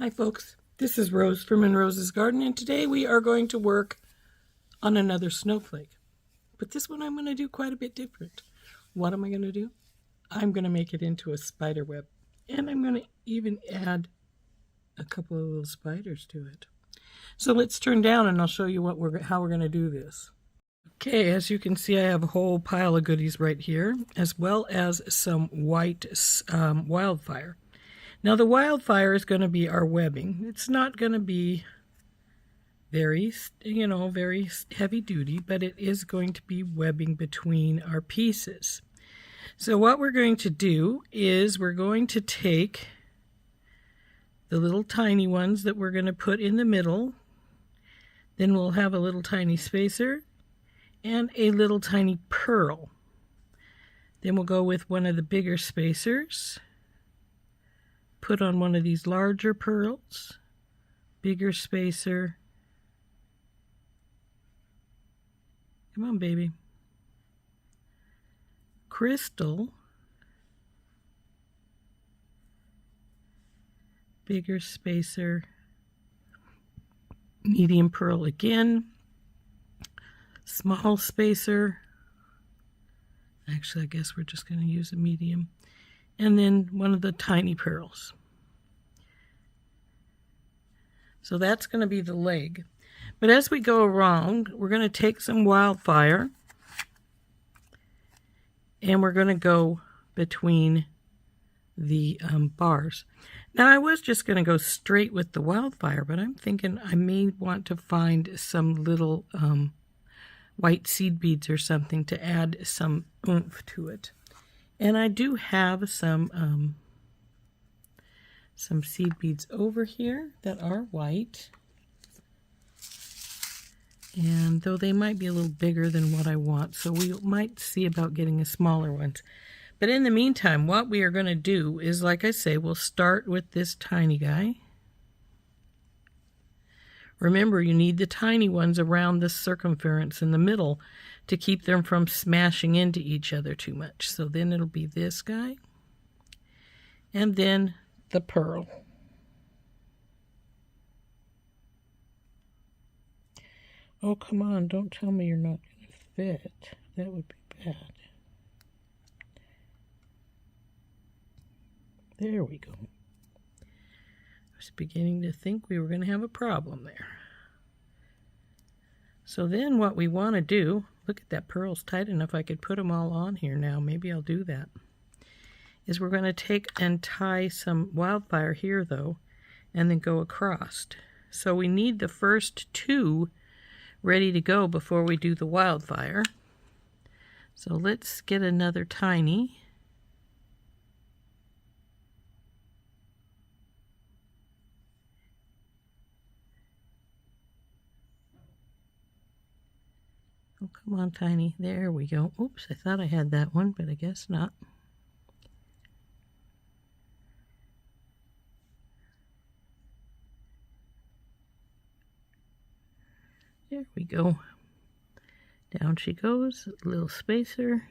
Hi folks, this is Rose from Rose's Garden, and today we are going to work on another snowflake. But this one I'm going to do quite a bit different. What am I going to do? I'm going to make it into a spider web, and I'm going to even add a couple of little spiders to it. So let's turn down and I'll show you how we're going to do this. Okay, as you can see, I have a whole pile of goodies right here, as well as some white wildfire. Now the wildfire is going to be our webbing. It's not going to be very heavy duty, but it is going to be webbing between our pieces. So what we're going to do is we're going to take the little tiny ones that we're going to put in the middle. Then we'll have a little tiny spacer and a little tiny pearl. Then we'll go with one of the bigger spacers. Put on one of these larger pearls, bigger spacer. Come on, baby. Crystal, bigger spacer, medium pearl again, small spacer. Actually, I guess we're just going to use a medium. And then one of the tiny pearls. So that's going to be the leg. But as we go around, we're going to take some wildfire and we're going to go between the bars. Now I was just going to go straight with the wildfire, but I'm thinking I may want to find some little white seed beads or something to add some oomph to it. And I do have some seed beads over here that are white. And though they might be a little bigger than what I want, so we might see about getting a smaller one. But in the meantime, what we are going to do is, like I say, we'll start with this tiny guy. Remember, you need the tiny ones around the circumference in the middle to keep them from smashing into each other too much. So then it'll be this guy, and then the pearl. Oh, come on, don't tell me you're not going to fit. That would be bad. There we go. I was beginning to think we were going to have a problem there. So then what we want to do, look at that pearl's tight enough I could put them all on here now. Maybe I'll do that. Is we're going to take and tie some wildfire here though, and then go across. So we need the first two ready to go before we do the wildfire. So let's get another tiny. Oh, come on, tiny. There we go. Oops, I thought I had that one, but I guess not. There we go. Down she goes. Little spacer.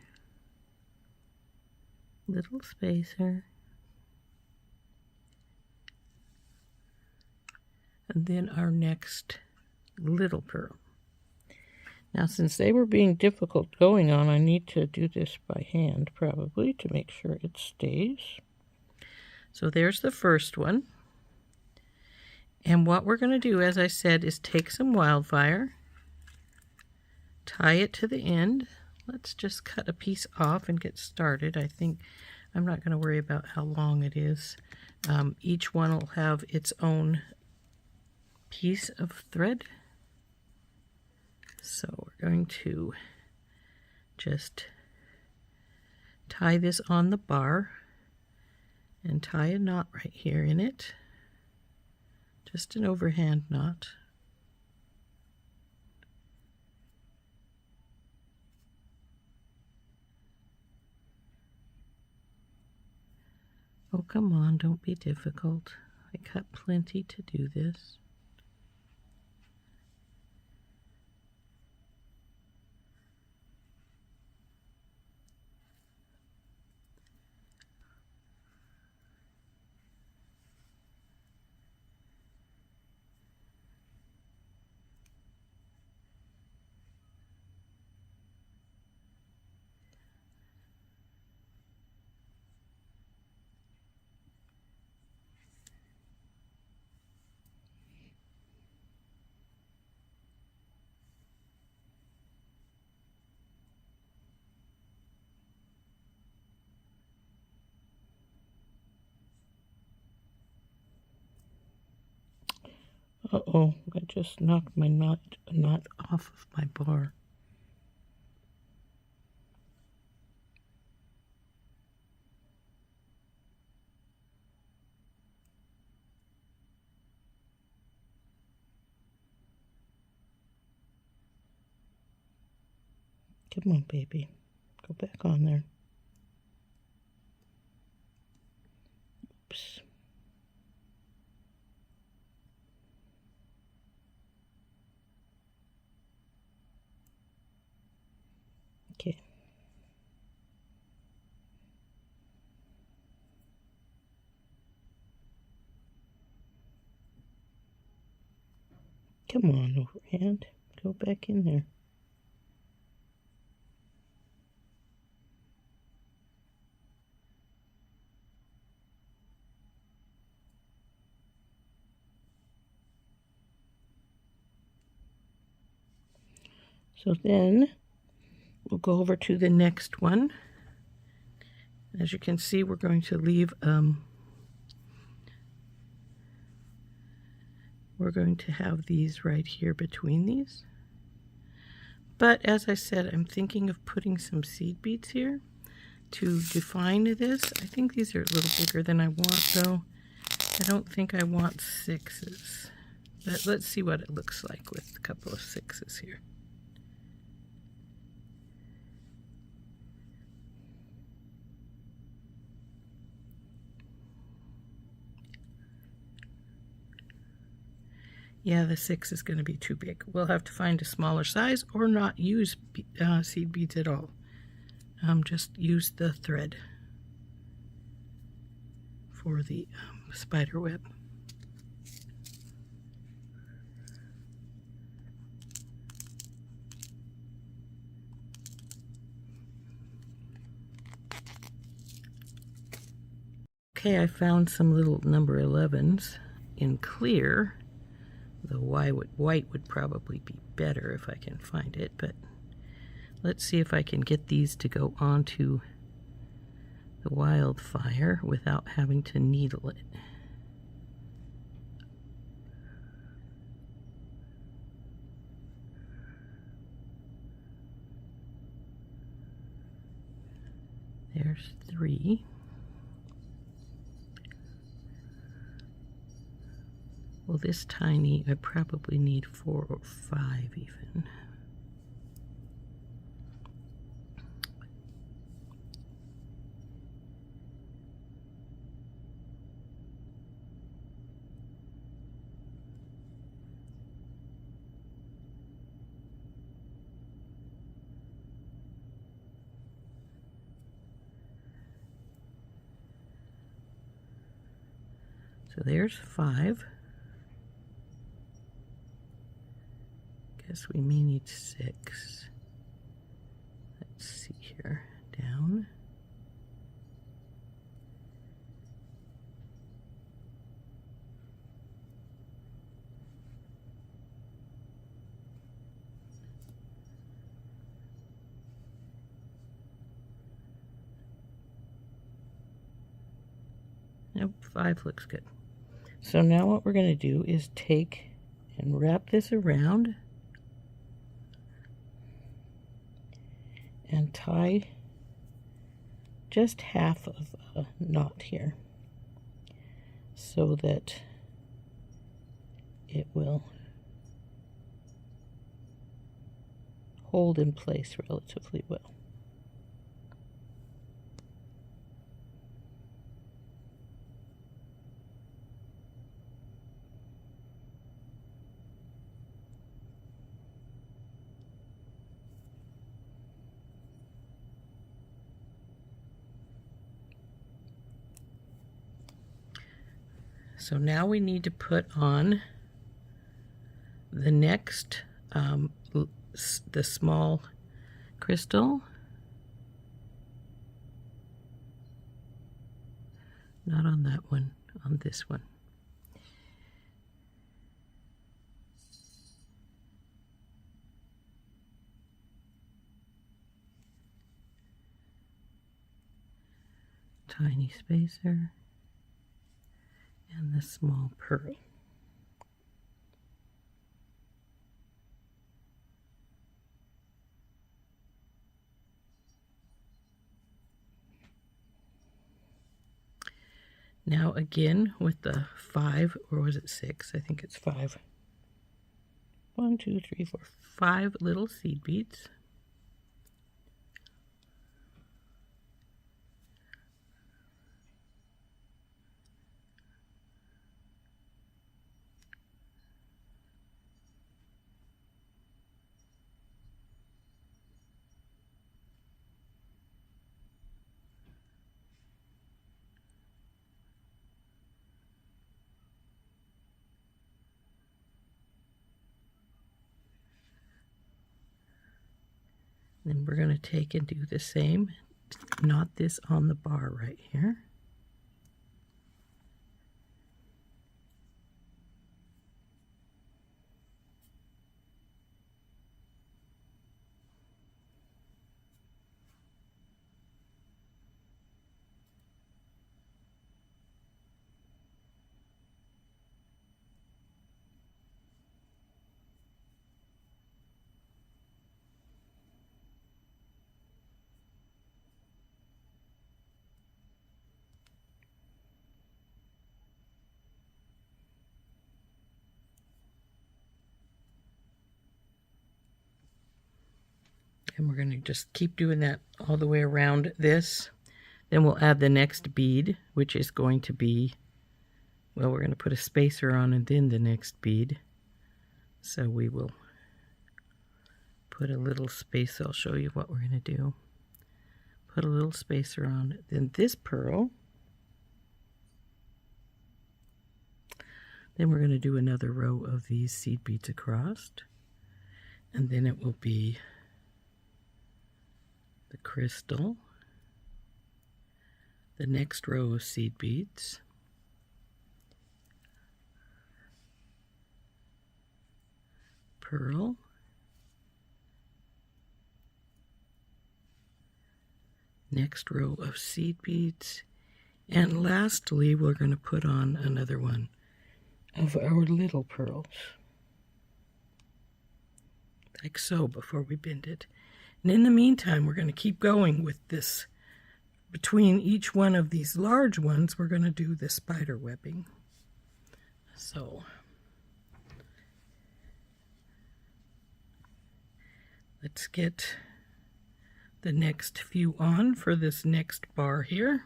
Little spacer. And then our next little pearl. Now, since they were being difficult going on, I need to do this by hand, probably, to make sure it stays. So there's the first one. And what we're going to do, as I said, is take some wildfire, tie it to the end. Let's just cut a piece off and get started. I think I'm not going to worry about how long it is. Each one will have its own piece of thread. So we're going to just tie this on the bar and tie a knot right here in it. Just an overhand knot. Oh, come on, don't be difficult. I cut plenty to do this. Uh-oh, I just knocked my knot off of my bar. Come on, baby. Go back on there. Oops. Okay. Come on, overhand. Go back in there. So then we'll go over to the next one. As you can see, we're going to leave, we're going to have these right here between these. But as I said, I'm thinking of putting some seed beads here to define this. I think these are a little bigger than I want, though. I don't think I want 6s. But let's see what it looks like with a couple of 6s here. Yeah, the 6 is going to be too big. We'll have to find a smaller size or not use seed beads at all. Just use the thread for the spider web. Okay, I found some little number 11s in clear. The white would probably be better if I can find it, but let's see if I can get these to go onto the Wildfire without having to needle it. There's 3. Well, this tiny, I probably need 4 or 5 even. So there's 5. Guess we may need 6. Let's see here. Down. Nope, 5 looks good. So now what we're going to do is take and wrap this around and tie just half of a knot here so that it will hold in place relatively well. So now we need to put on the next, the small crystal. Not on that one, on this one. Tiny spacer. And the small pearl. Now again with the 5, or was it 6? I think it's 5. 1, 2, 3, 4, 5 little seed beads. Then we're going to take and do the same, knot this on the bar right here. And we're going to just keep doing that all the way around this. Then we'll add the next bead, which is going to be, well, we're going to put a spacer on and then the next bead. So we will put a little space. I'll show you what we're going to do. Put a little spacer on. Then this pearl. Then we're going to do another row of these seed beads across. And then it will be the crystal, the next row of seed beads, pearl, next row of seed beads, and lastly we're going to put on another one of our little pearls, like so, before we bend it. And in the meantime, we're going to keep going with this. Between each one of these large ones, we're going to do the spider webbing. So let's get the next few on for this next bar here.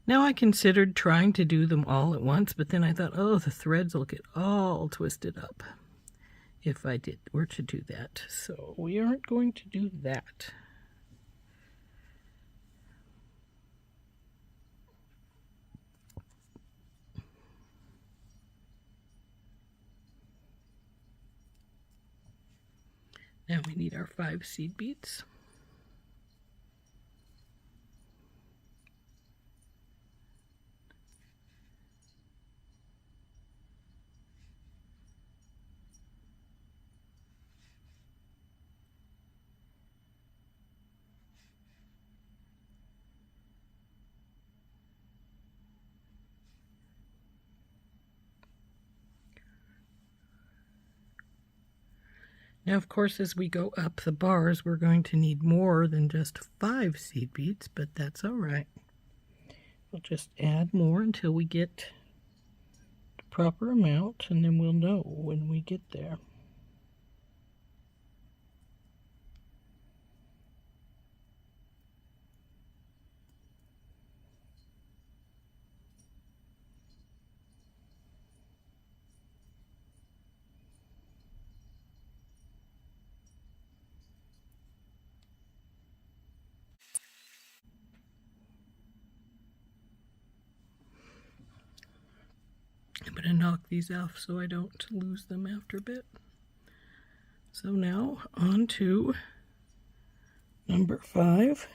Now I considered trying to do them all at once, but then I thought, oh, the threads will get all twisted up if I were to do that. So we aren't going to do that. Now we need our 5 seed beads. Now, of course, as we go up the bars, we're going to need more than just 5 seed beads, but that's all right. We'll just add more until we get the proper amount, and then we'll know when we get there. I'm going to knock these off so I don't lose them after a bit. So now on to number 5.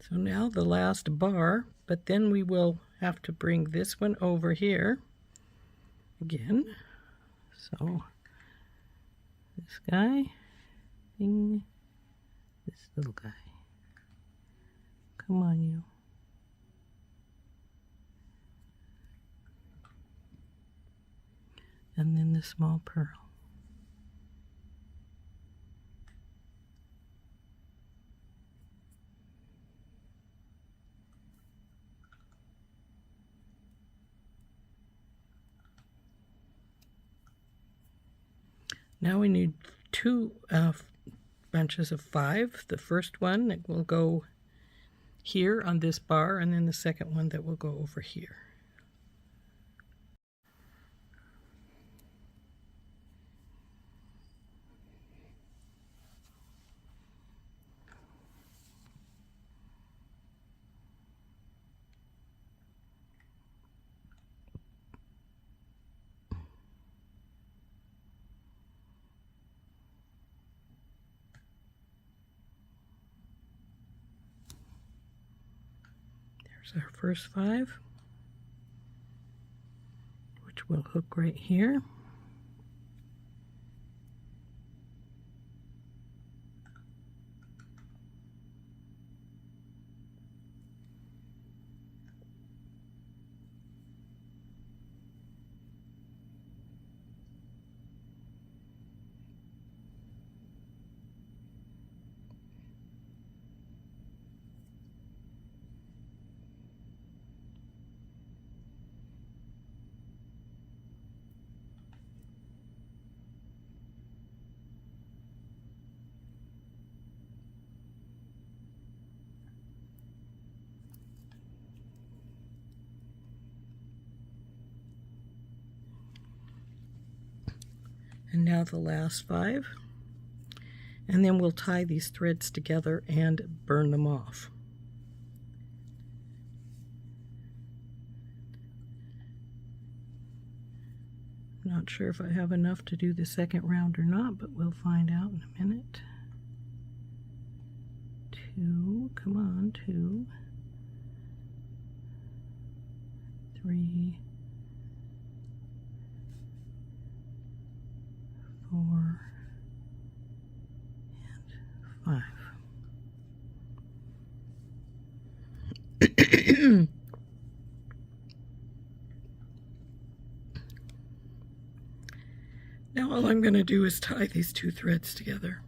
So now the last bar, but then we will have to bring this one over here again. So this guy, this little guy. Come on, you. And the small pearl. Now we need two bunches of 5. The first one that will go here on this bar, and then the second one that will go over here. There's our first 5, which will hook right here. And now the last 5, and then we'll tie these threads together and burn them off. Not sure if I have enough to do the second round or not, but we'll find out in a minute. 2, come on, 2, 3, 4, and 5. Now all I'm going to do is tie these 2 threads together.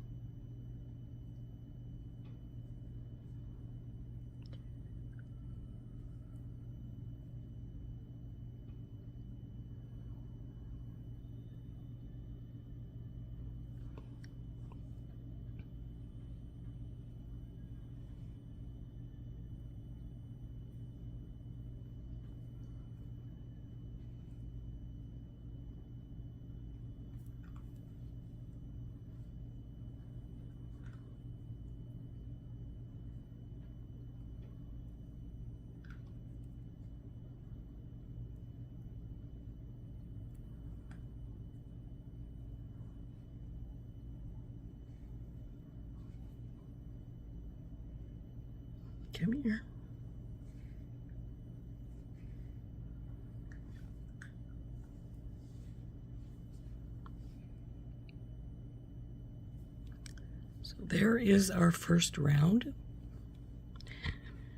Come here. So there is our first round.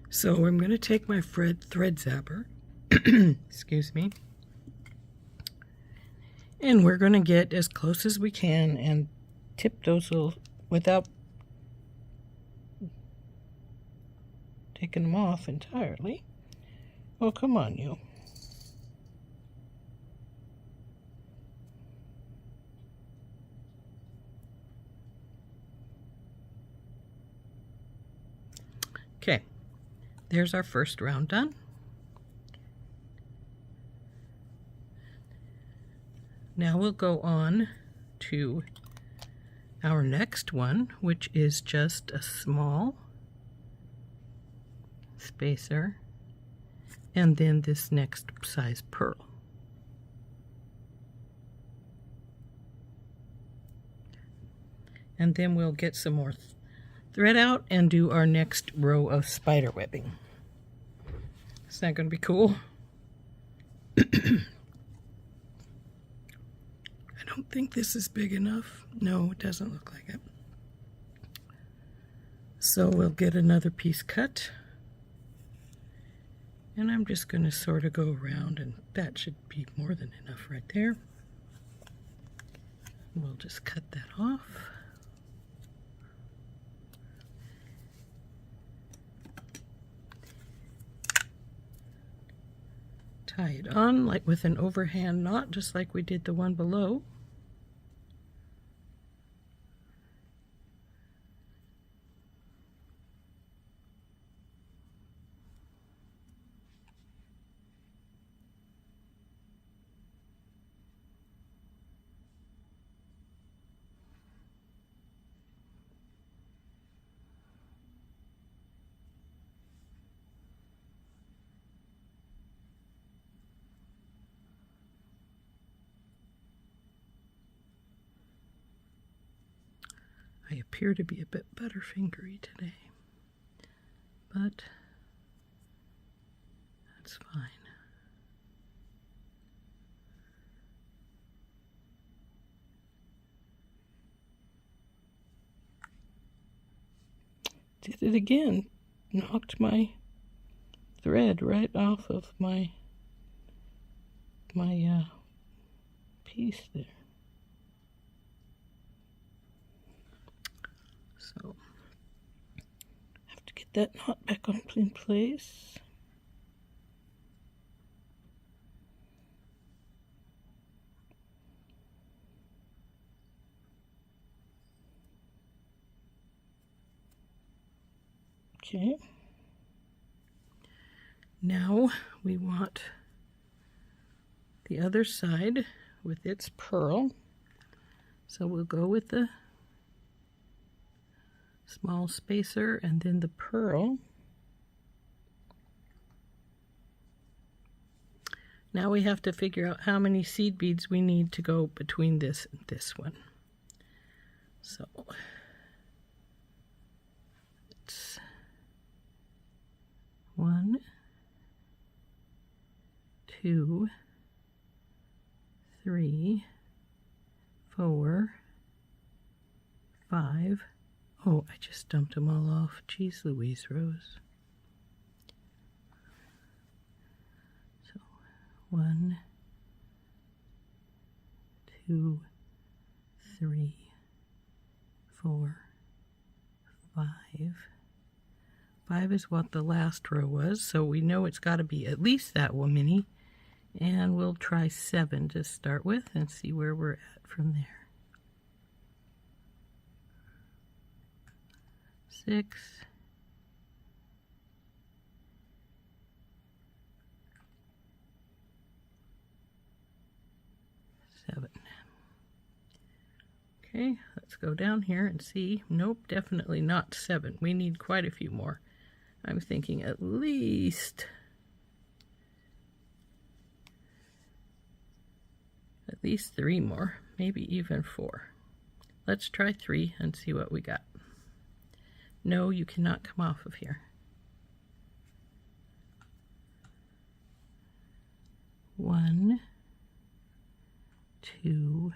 So I'm going to take my thread zapper, excuse me, and we're going to get as close as we can and tip those little, without taking them off entirely. Oh, come on, you. Okay, there's our first round done. Now we'll go on to our next one, which is just a small spacer, and then this next size pearl. And then we'll get some more thread out and do our next row of spider webbing. Is that going to be cool? I don't think this is big enough. No, it doesn't look like it. So we'll get another piece cut. And I'm just going to sort of go around, and that should be more than enough right there. We'll just cut that off. Tie it on like with an overhand knot, just like we did the one below. I appear to be a bit butterfingery today, but that's fine. Did it again. Knocked my thread right off of my piece there. So, have to get that knot back in place. Okay. Now we want the other side with its purl. So we'll go with the small spacer and then the purl. Now we have to figure out how many seed beads we need to go between this and this one. So it's 1, 2, 3, 4, 5. Oh, I just dumped them all off. Jeez Louise, Rose. So 1, 2, 3, 4, 5. 5 is what the last row was, so we know it's got to be at least that one many. And we'll try 7 to start with and see where we're at from there. 6, 7. Okay, let's go down here and see. Nope, definitely not 7. We need quite a few more. I'm thinking at least 3 more, maybe even 4. Let's try 3 and see what we got. No, you cannot come off of here. 1, 2,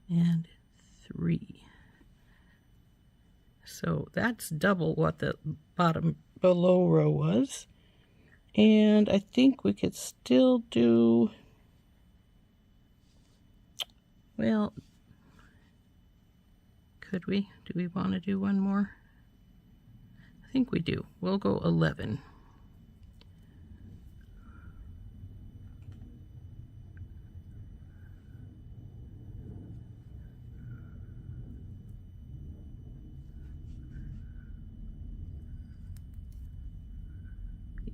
and 3. So that's double what the bottom below row was. And I think we could still do, well, could we? Do we want to do one more? I think we do. We'll go 11.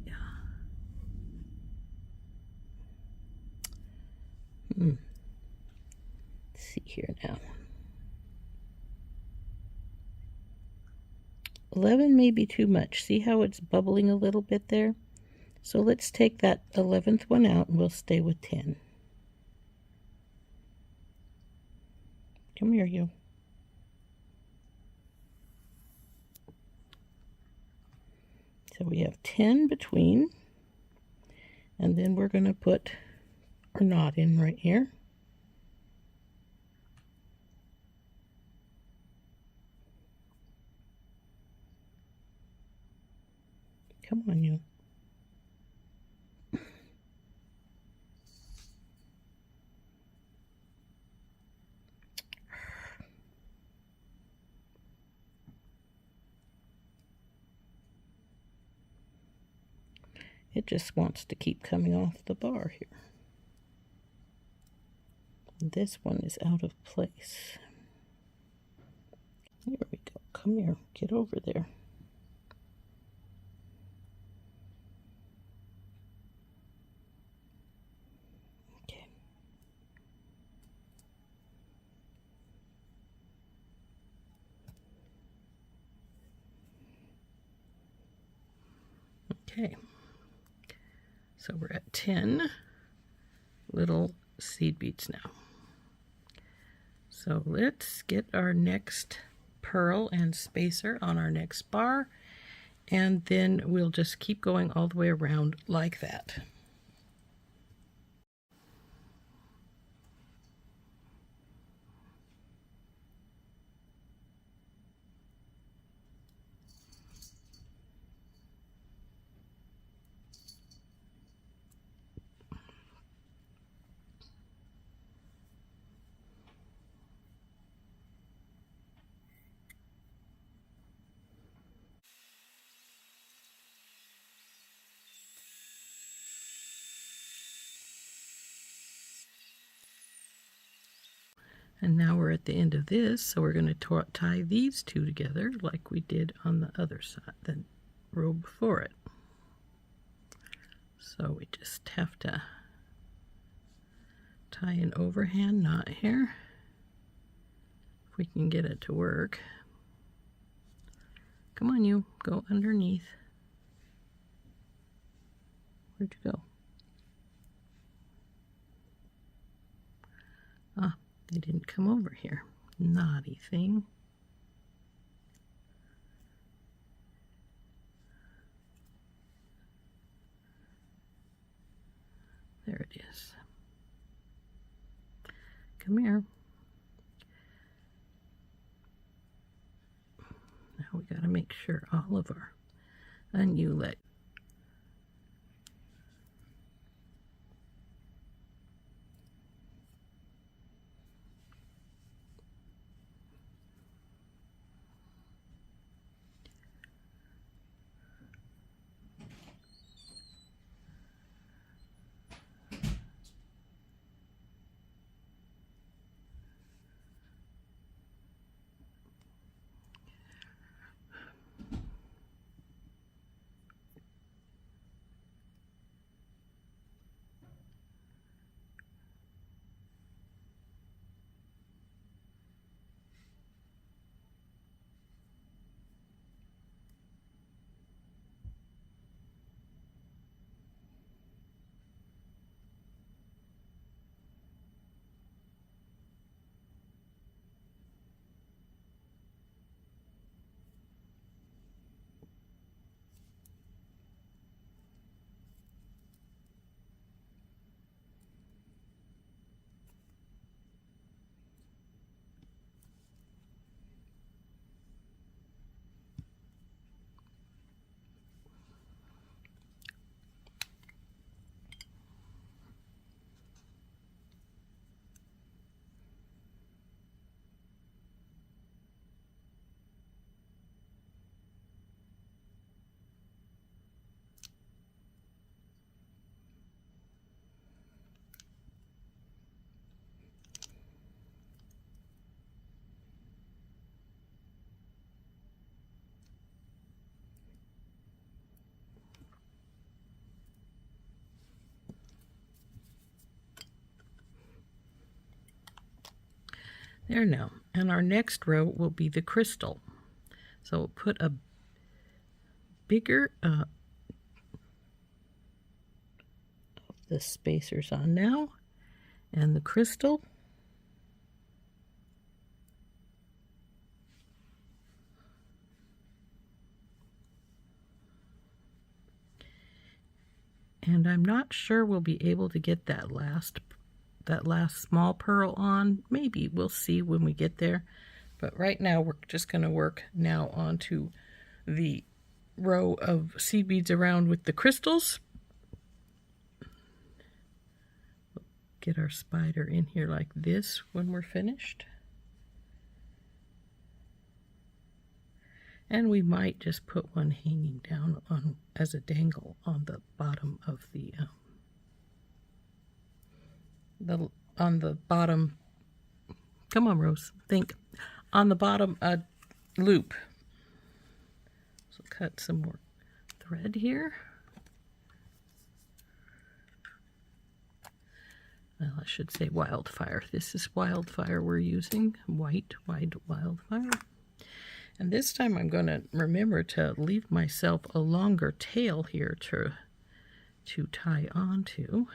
Yeah. Let's see here now. 11 may be too much. See how it's bubbling a little bit there? So let's take that 11th one out and we'll stay with 10. Come here, you. So we have 10 between, and then we're going to put our knot in right here. Come on, you. It just wants to keep coming off the bar here. This one is out of place. There we go. Come here. Get over there. Okay. Okay. So we're at 10 little seed beads now. So let's get our next pearl and spacer on our next bar, and then we'll just keep going all the way around like that. And now we're at the end of this, so we're going to tie these two together like we did on the other side, the row before it. So we just have to tie an overhand knot here, if we can get it to work. Come on, you, go underneath. Where'd you go? Ah, they didn't come over here. Naughty thing. There it is. Come here. Now we got to make sure all of our unulate. There now, and our next row will be the crystal. So we'll put a bigger of the spacers on now, and the crystal. And I'm not sure we'll be able to get that last small pearl on. Maybe, we'll see when we get there. But right now we're just going to work now onto the row of seed beads around with the crystals. We'll get our spider in here like this when we're finished. And we might just put one hanging down on as a dangle on the bottom of the on the bottom. Come on, Rose, think on the bottom loop. So cut some more thread here. Well, I should say Wildfire. This is Wildfire we're using, white Wildfire. And this time I'm going to remember to leave myself a longer tail here to tie onto.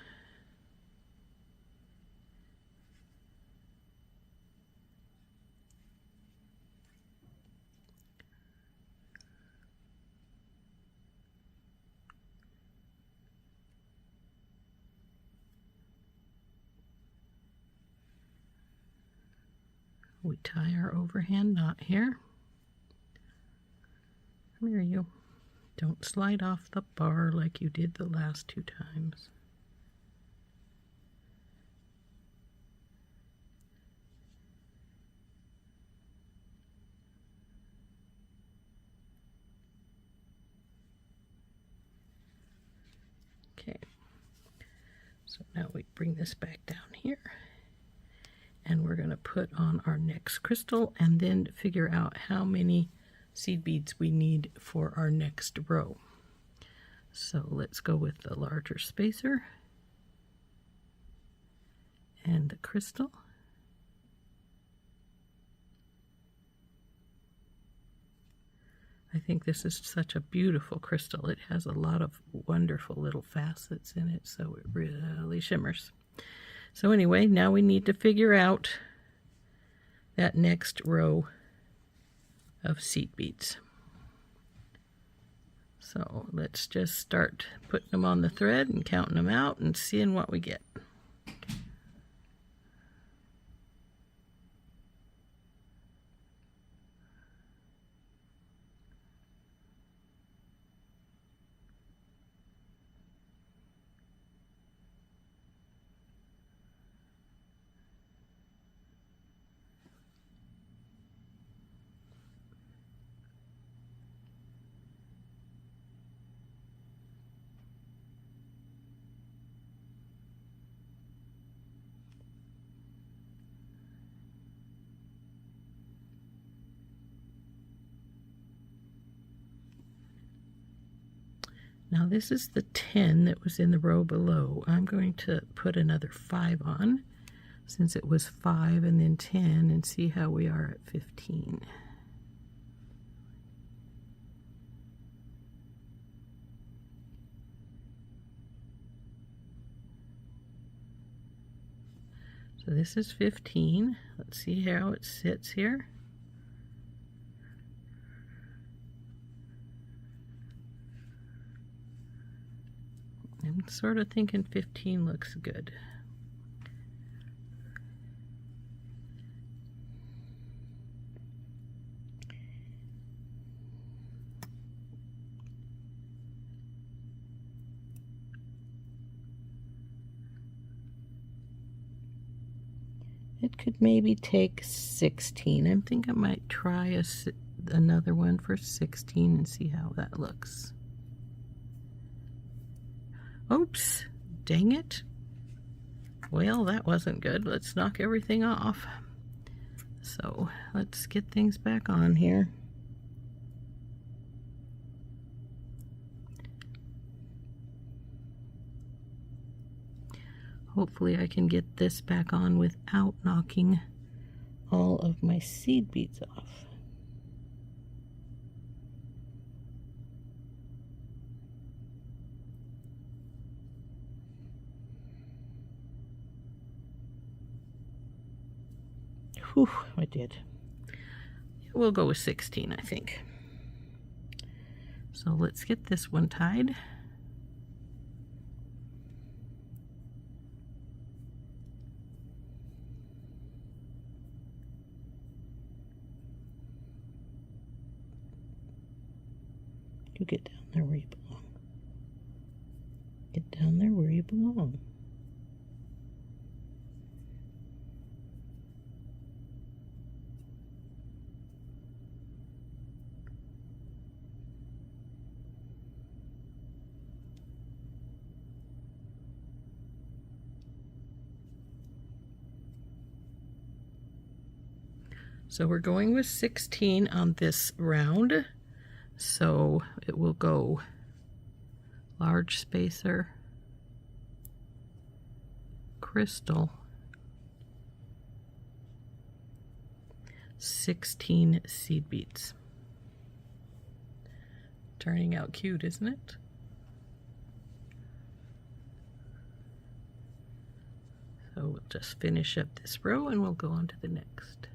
We tie our overhand knot here. Come here, you. Don't slide off the bar like you did the last 2 times. Okay. So now we bring this back down here. And we're going to put on our next crystal and then figure out how many seed beads we need for our next row. So let's go with the larger spacer and the crystal. I think this is such a beautiful crystal. It has a lot of wonderful little facets in it, so it really shimmers. So anyway, now we need to figure out that next row of seed beads. So let's just start putting them on the thread and counting them out and seeing what we get. Now this is the 10 that was in the row below. I'm going to put another 5 on, since it was 5 and then 10, and see how we are at 15. So this is 15. Let's see how it sits here. I'm sort of thinking 15 looks good. It could maybe take 16. I think I might try another one for 16 and see how that looks. Oops, dang it. Well, that wasn't good. Let's knock everything off. So let's get things back on here. Hopefully I can get this back on without knocking all of my seed beads off. Whew, I did. We'll go with 16, I think. So let's get this one tied. You get down there where you belong. Get down there where you belong. So we're going with 16 on this round. So it will go large spacer, crystal, 16 seed beads. Turning out cute, isn't it? So we'll just finish up this row and we'll go on to the next.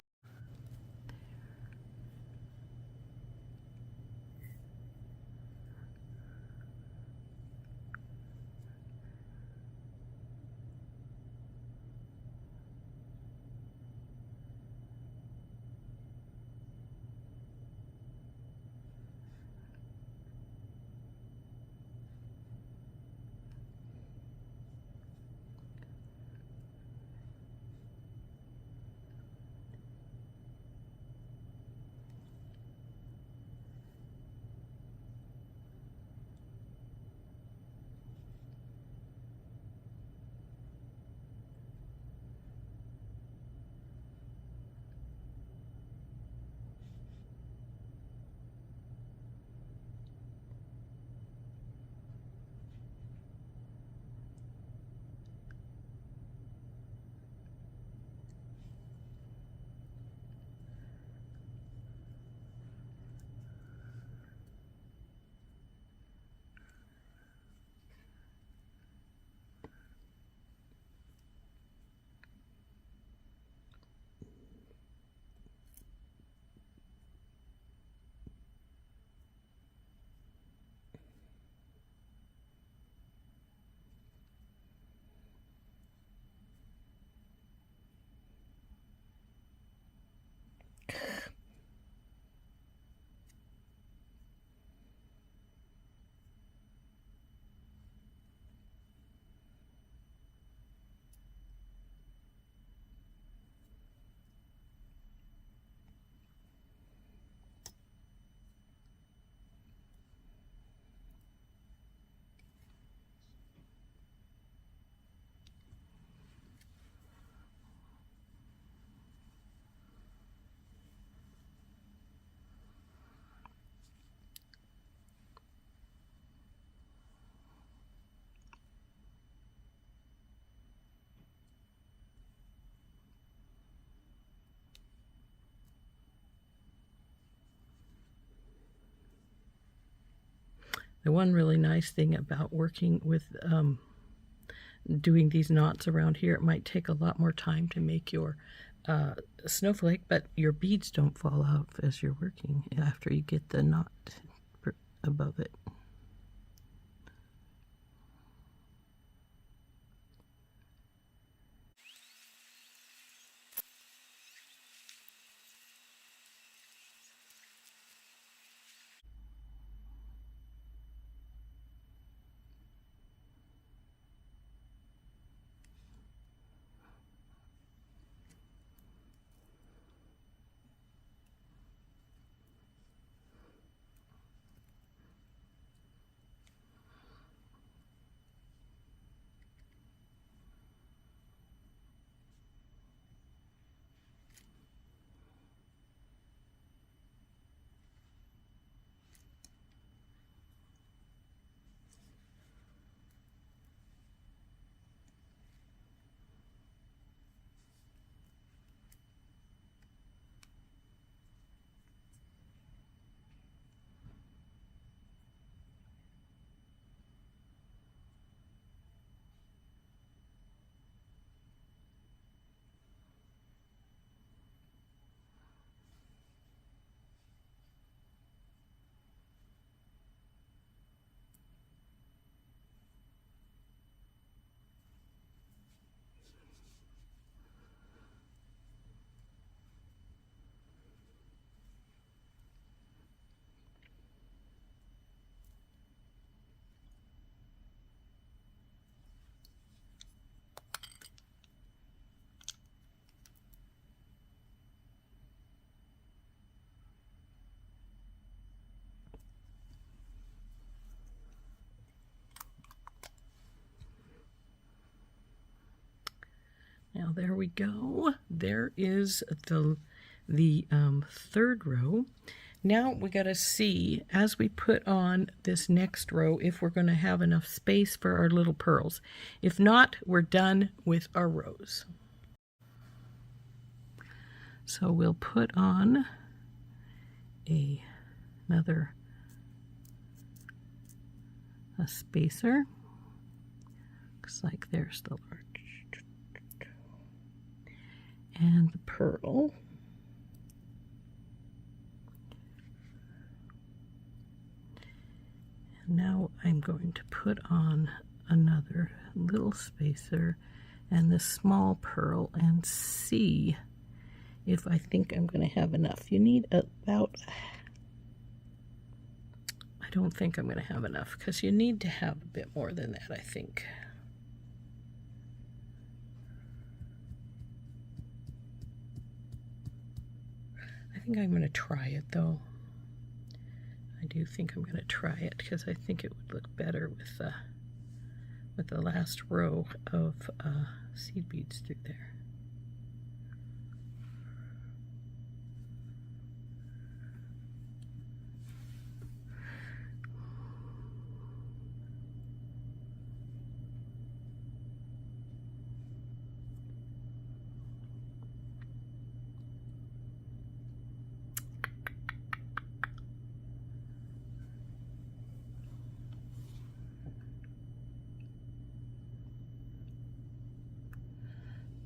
The one really nice thing about working with doing these knots around here, it might take a lot more time to make your snowflake, but your beads don't fall out as you're working after you get the knot above it. Now there we go. There is the the third row. Now we got to see, as we put on this next row, if we're going to have enough space for our little pearls. If not, we're done with our rows. So we'll put on another spacer. Looks like there's the large and the pearl. And now I'm going to put on another little spacer and the small pearl and see if I think I'm going to have enough. You need about, I don't think I'm going to have enough because you need to have a bit more than that, I think. I think I'm going to try it though. I do think I'm going to try it because I think it would look better with the last row of seed beads through there.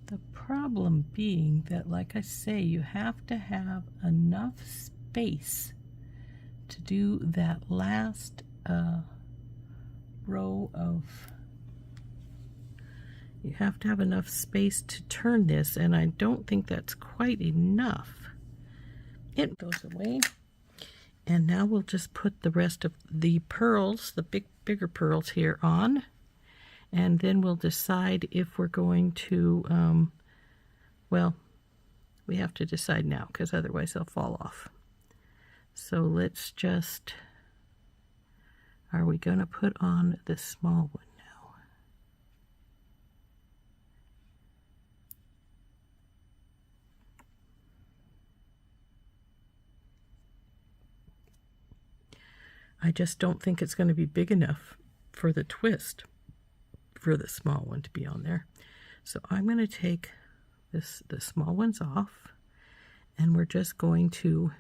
The problem being that, like I say, you have to have enough space to do that last row of, you have to have enough space to turn this, and I don't think that's quite enough. It goes away. And now we'll just put the rest of the pearls, the bigger pearls here on. And then we'll decide if we're going to, well, we have to decide now because otherwise they'll fall off. So let's just, are we going to put on the small one now? I just don't think it's going to be big enough for the twist for the small one to be on there. So I'm going to take the small ones off, and we're just going to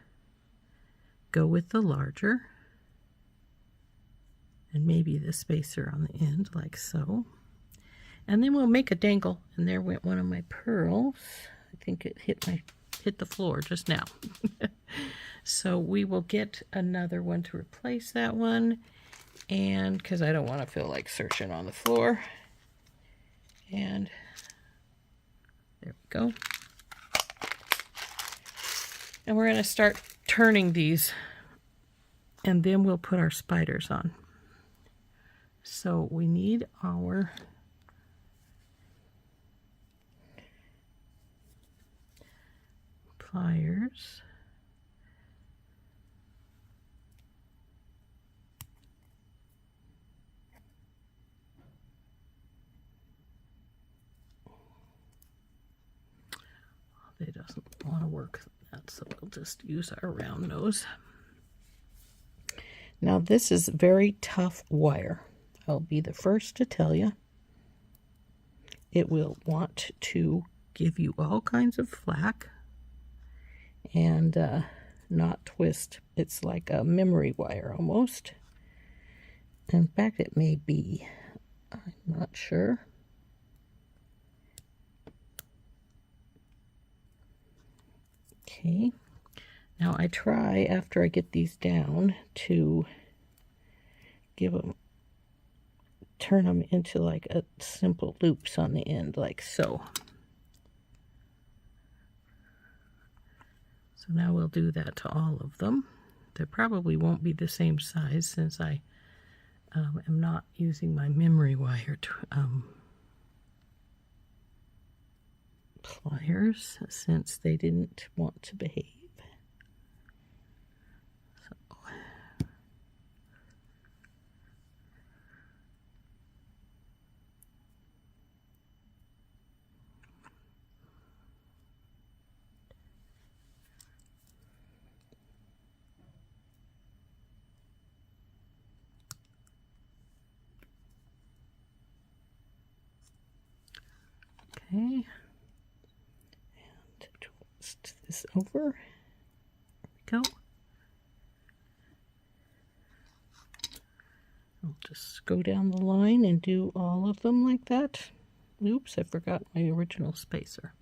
go with the larger and maybe the spacer on the end like so. And then we'll make a dangle, and there went one of my pearls. I think it hit the floor just now. So we will get another one to replace that one. And because I don't want to feel like searching on the floor. And there we go. And we're going to start turning these, and then we'll put our spiders on. So we need our pliers. It doesn't want to work that, so we'll just use our round nose. Now this is very tough wire. I'll be the first to tell you. It will want to give you all kinds of flack and not twist. It's like a memory wire almost. In fact, it may be. I'm not sure. Okay, now I try, after I get these down, to turn them into like a simple loops on the end, like so. So now we'll do that to all of them. They probably won't be the same size since I am not using my memory wire to, pliers, since they didn't want to behave. So. Okay. And twist this over. There we go. I'll just go down the line and do all of them like that. Oops, I forgot my original spacer.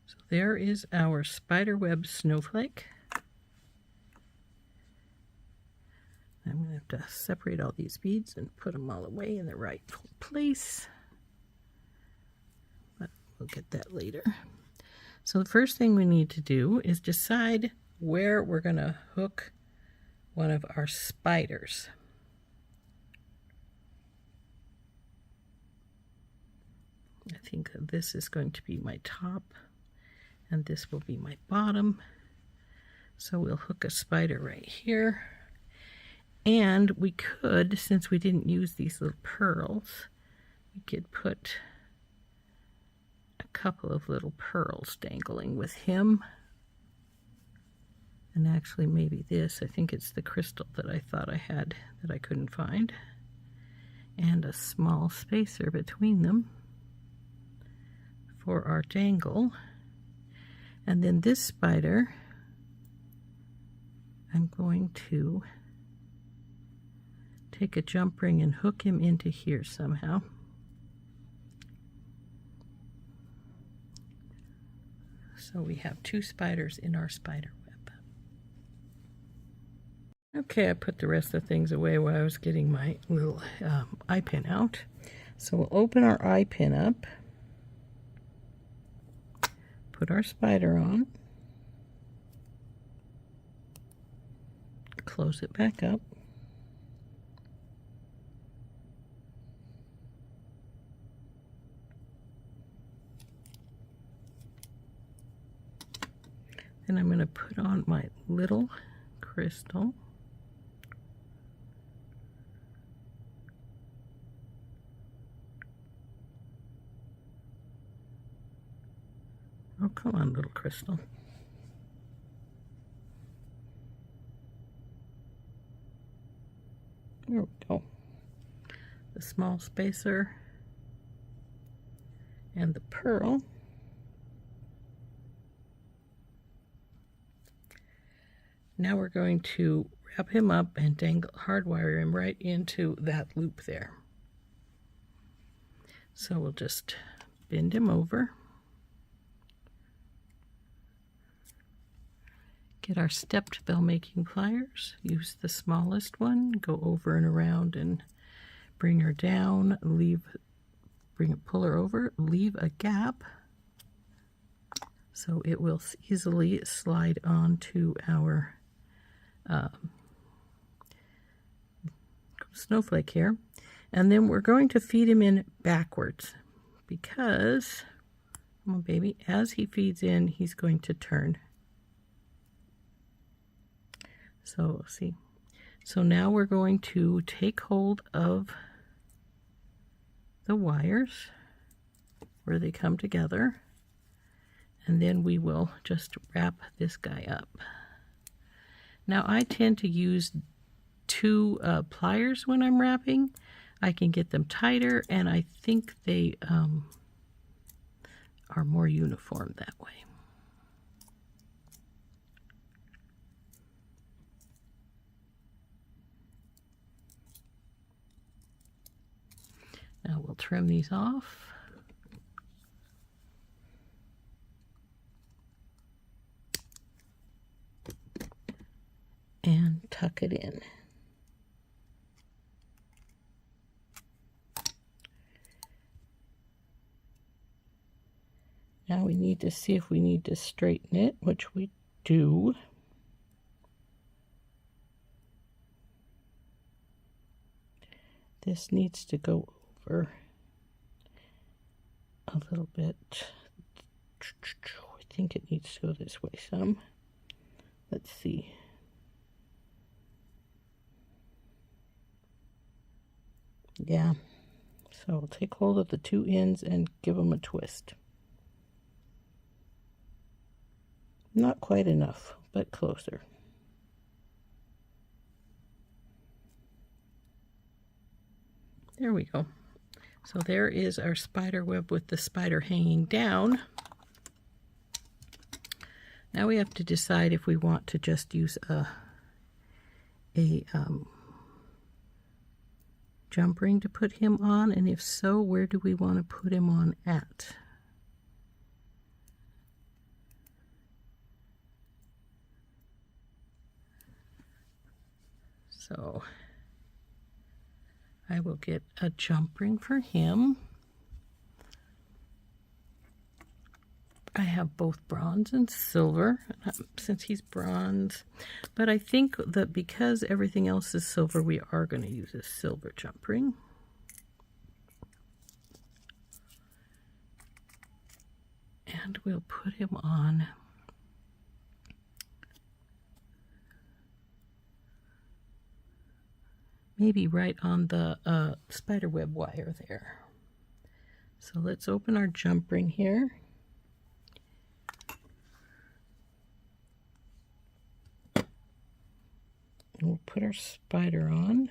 So there is our spiderweb snowflake. I'm going to have to separate all these beads and put them all away in the rightful place. But we'll get that later. So the first thing we need to do is decide where we're going to hook one of our spiders. I think this is going to be my top and this will be my bottom. So we'll hook a spider right here. And we could, since we didn't use these little pearls, we could put a couple of little pearls dangling with him. And actually maybe this, I think it's the crystal that I thought I had that I couldn't find. And a small spacer between them for our dangle. And then this spider, I'm going to take a jump ring and hook him into here somehow. So we have two spiders in our spider web. Okay, I put the rest of the things away while I was getting my little eye pin out. So we'll open our eye pin up, put our spider on, close it back up, then I'm going to put on my little crystal. Oh, come on, little crystal. There we go. The small spacer and the pearl. Now we're going to wrap him up and dangle, hardwire him right into that loop there. So we'll just bend him over. Get our stepped bell making pliers, use the smallest one, go over and around and bring her down, pull her over, leave a gap so it will easily slide onto our snowflake here. And then we're going to feed him in backwards because, come on baby, as he feeds in, he's going to turn. So see, so now we're going to take hold of the wires where they come together, and then we will just wrap this guy up. Now I tend to use two pliers when I'm wrapping. I can get them tighter, and I think they are more uniform that way. Now we'll trim these off. And tuck it in. Now we need to see if we need to straighten it, which we do. This needs to go over a little bit with think it needs to go this way some. Let's see. Yeah, so we'll take hold of the two ends and give them a twist. Not quite enough, but closer. There we go. So there is our spider web with the spider hanging down. Now we have to decide if we want to just use a jump ring to put him on, and if so, where do we want to put him on at? So I will get a jump ring for him. I have both bronze and silver, since he's bronze, but I think that because everything else is silver, we are going to use a silver jump ring. And we'll put him on maybe right on the spider web wire there. So let's open our jump ring here. We'll put our spider on,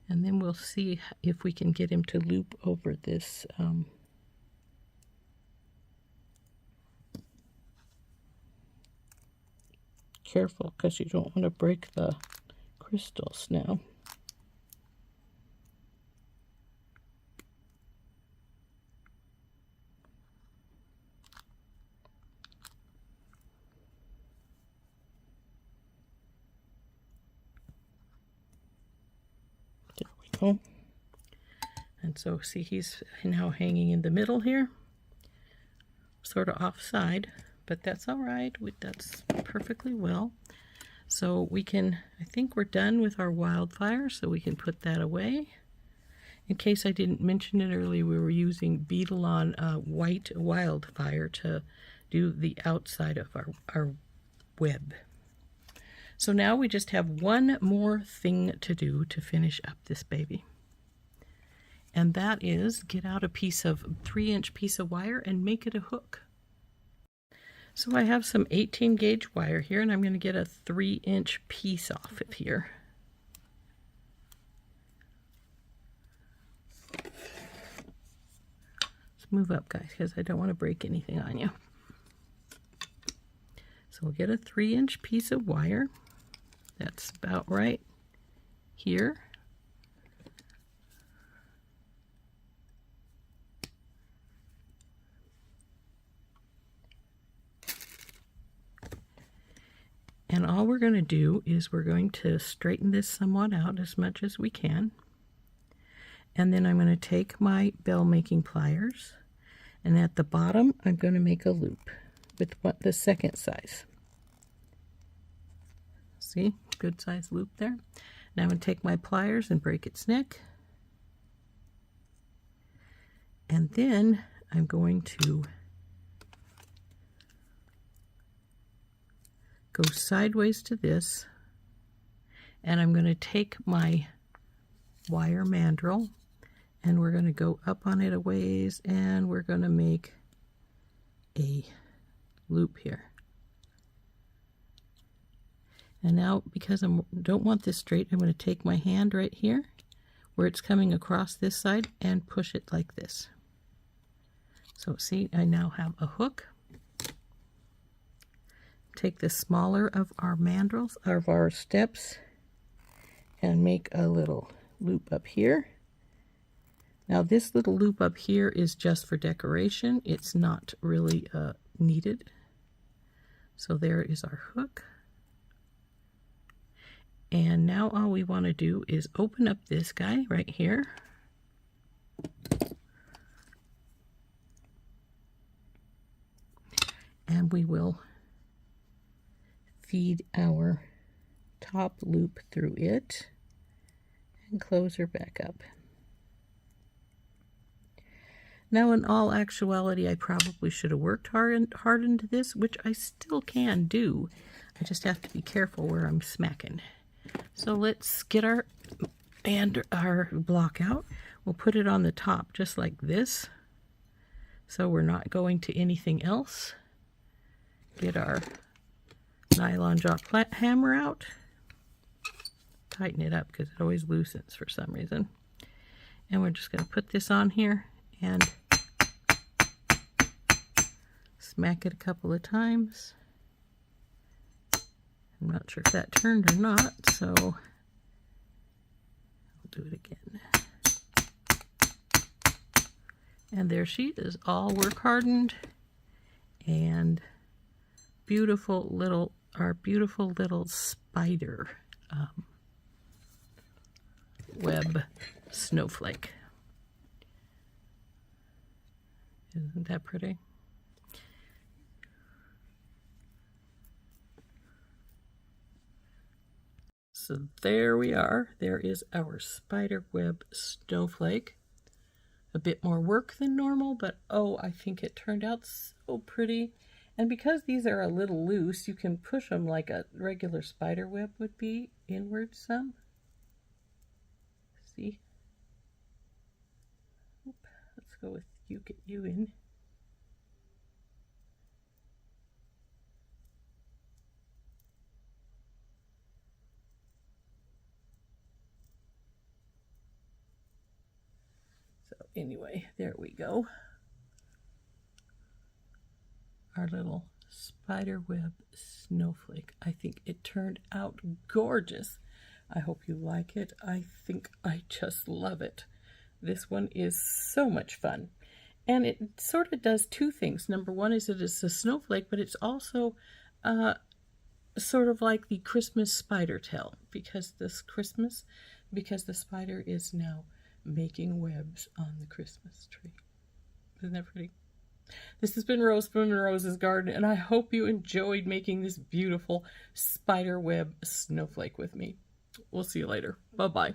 and then we'll see if we can get him to loop over this careful, because you don't want to break the crystals now. And so see, he's now hanging in the middle here, sort of offside, but that's all right. That's perfectly well. So we can, I think we're done with our wildfire, so we can put that away. In case I didn't mention it earlier, we were using beetle on white wildfire to do the outside of our web. So now we just have one more thing to do to finish up this baby. And that is get out a piece of 3-inch piece of wire and make it a hook. So I have some 18 gauge wire here, and I'm going to get a 3-inch piece off of here. Let's move up, guys, because I don't want to break anything on you. So we'll get a 3-inch piece of wire. That's about right here. And all we're going to do is we're going to straighten this somewhat out as much as we can. And then I'm going to take my bell making pliers, and at the bottom I'm going to make a loop with the second size. See, good size loop there. Now I'm going to take my pliers and break its neck. And then I'm going to go sideways to this, and I'm going to take my wire mandrel, and we're going to go up on it a ways, and we're going to make a loop here. And now, because I don't want this straight, I'm going to take my hand right here where it's coming across this side and push it like this. So see, I now have a hook. Take the smaller of our mandrels, of our steps, and make a little loop up here. Now this little loop up here is just for decoration. It's not really needed. So there is our hook. And now all we want to do is open up this guy right here. And we will feed our top loop through it and close her back up. Now, in all actuality, I probably should have worked hard into this, which I still can do. I just have to be careful where I'm smacking. So let's get our block out. We'll put it on the top just like this, so we're not going to anything else. Get our nylon jaw hammer out. Tighten it up because it always loosens for some reason. And we're just going to put this on here and smack it a couple of times. I'm not sure if that turned or not, so I'll do it again. And there she is, all work hardened and beautiful little, our beautiful little spider web snowflake. Isn't that pretty? So there we are. There is our spider web snowflake. A bit more work than normal, but oh, I think it turned out so pretty. And because these are a little loose, you can push them like a regular spider web would be, inward some. See? Oop, let's go with you, get you in. So anyway, there we go. Our little spider web snowflake. I think it turned out gorgeous. I hope you like it. I think I just love it. This one is so much fun. And it sort of does two things. Number one is it is a snowflake, but it's also sort of like the Christmas spider tail, because this Christmas, because the spider is now making webs on the Christmas tree. Isn't that pretty? This has been Rose from Rose's Garden, and I hope you enjoyed making this beautiful spider web snowflake with me. We'll see you later. Bye-bye.